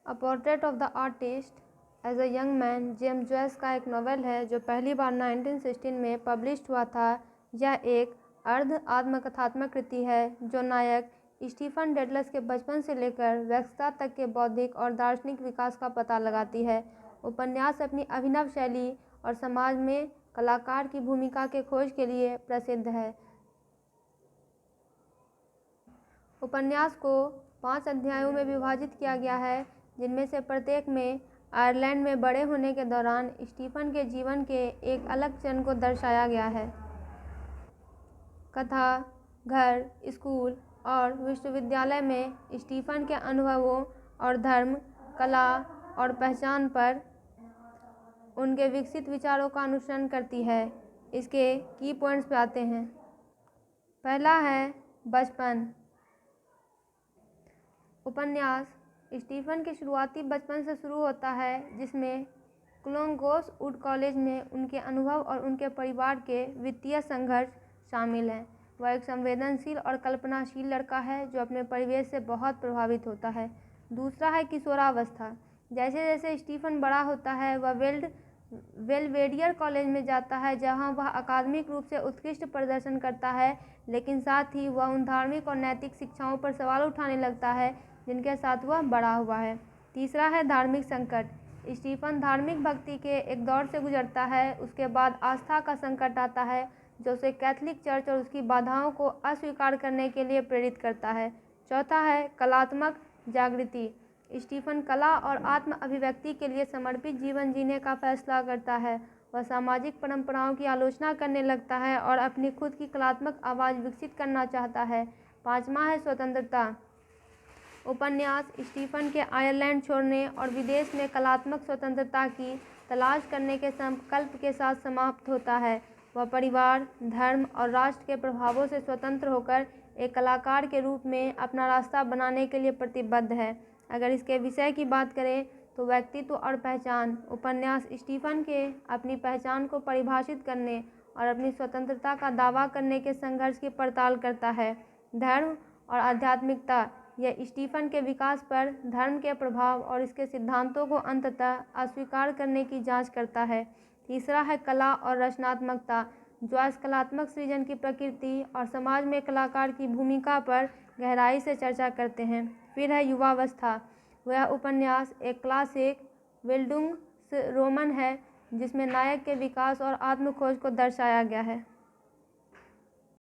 A portrait of the artist as a young man James Joyce का एक novel है जो पहली बार 1916 में पब्लिश्ड हुआ था। यह एक अर्ध आत्मकथात्मक कृति है जो नायक स्टीफन डेडलस के बचपन से लेकर वयस्कता तक के बौद्धिक और दार्शनिक विकास का पता लगाती है। उपन्यास अपनी अभिनव शैली और समाज में कलाकार की भूमिका के खोज के लिए प्रसिद्ध है। उपन्यास को 5 अध्यायों में विभाजित किया गया है, जिनमें से प्रत्येक में आयरलैंड में बड़े होने के दौरान स्टीफन के जीवन के एक अलग चरण को दर्शाया गया है। कथा घर, स्कूल और विश्वविद्यालय में स्टीफन के अनुभवों और धर्म, कला और पहचान पर उनके विकसित विचारों का अनुसरण करती है। इसके की पॉइंट्स पे आते हैं। पहला है बचपन। उपन्यास स्टीफन के शुरुआती बचपन से शुरू होता है, जिसमें क्लोंगोस वुड कॉलेज में उनके अनुभव और उनके परिवार के वित्तीय संघर्ष शामिल हैं। वह एक संवेदनशील और कल्पनाशील लड़का है जो अपने परिवेश से बहुत प्रभावित होता है। दूसरा है किशोरावस्था। जैसे जैसे स्टीफन बड़ा होता है वह वेलवेडियर कॉलेज में जाता है, जहां वह अकादमिक रूप से उत्कृष्ट प्रदर्शन करता है, लेकिन साथ ही वह उन धार्मिक और नैतिक शिक्षाओं पर सवाल उठाने लगता है जिनके साथ वह बड़ा हुआ है। तीसरा है धार्मिक संकट। स्टीफन धार्मिक भक्ति के एक दौर से गुजरता है, उसके बाद आस्था का संकट आता है जो उसे कैथोलिक चर्च और उसकी बाधाओं को अस्वीकार करने के लिए प्रेरित करता है। चौथा है कलात्मक जागृति। स्टीफन कला और आत्म अभिव्यक्ति के लिए समर्पित जीवन जीने का फैसला करता है। वह सामाजिक परंपराओं की आलोचना करने लगता है और अपनी खुद की कलात्मक आवाज़ विकसित करना चाहता है। पाँचवा है स्वतंत्रता। उपन्यास स्टीफन के आयरलैंड छोड़ने और विदेश में कलात्मक स्वतंत्रता की तलाश करने के संकल्प के साथ समाप्त होता है। वह परिवार, धर्म और राष्ट्र के प्रभावों से स्वतंत्र होकर एक कलाकार के रूप में अपना रास्ता बनाने के लिए प्रतिबद्ध है। अगर इसके विषय की बात करें तो व्यक्तित्व और पहचान। उपन्यास स्टीफन के अपनी पहचान को परिभाषित करने और अपनी स्वतंत्रता का दावा करने के संघर्ष की पड़ताल करता है। धर्म और आध्यात्मिकता। यह स्टीफन के विकास पर धर्म के प्रभाव और इसके सिद्धांतों को अंततः अस्वीकार करने की जांच करता है। तीसरा है कला और रचनात्मकता। जॉयस कलात्मक सृजन की प्रकृति और समाज में कलाकार की भूमिका पर गहराई से चर्चा करते हैं। फिर है युवावस्था। वह उपन्यास एक क्लासिक विल्डुंग रोमन है जिसमें नायक के विकास और आत्मखोज को दर्शाया गया है।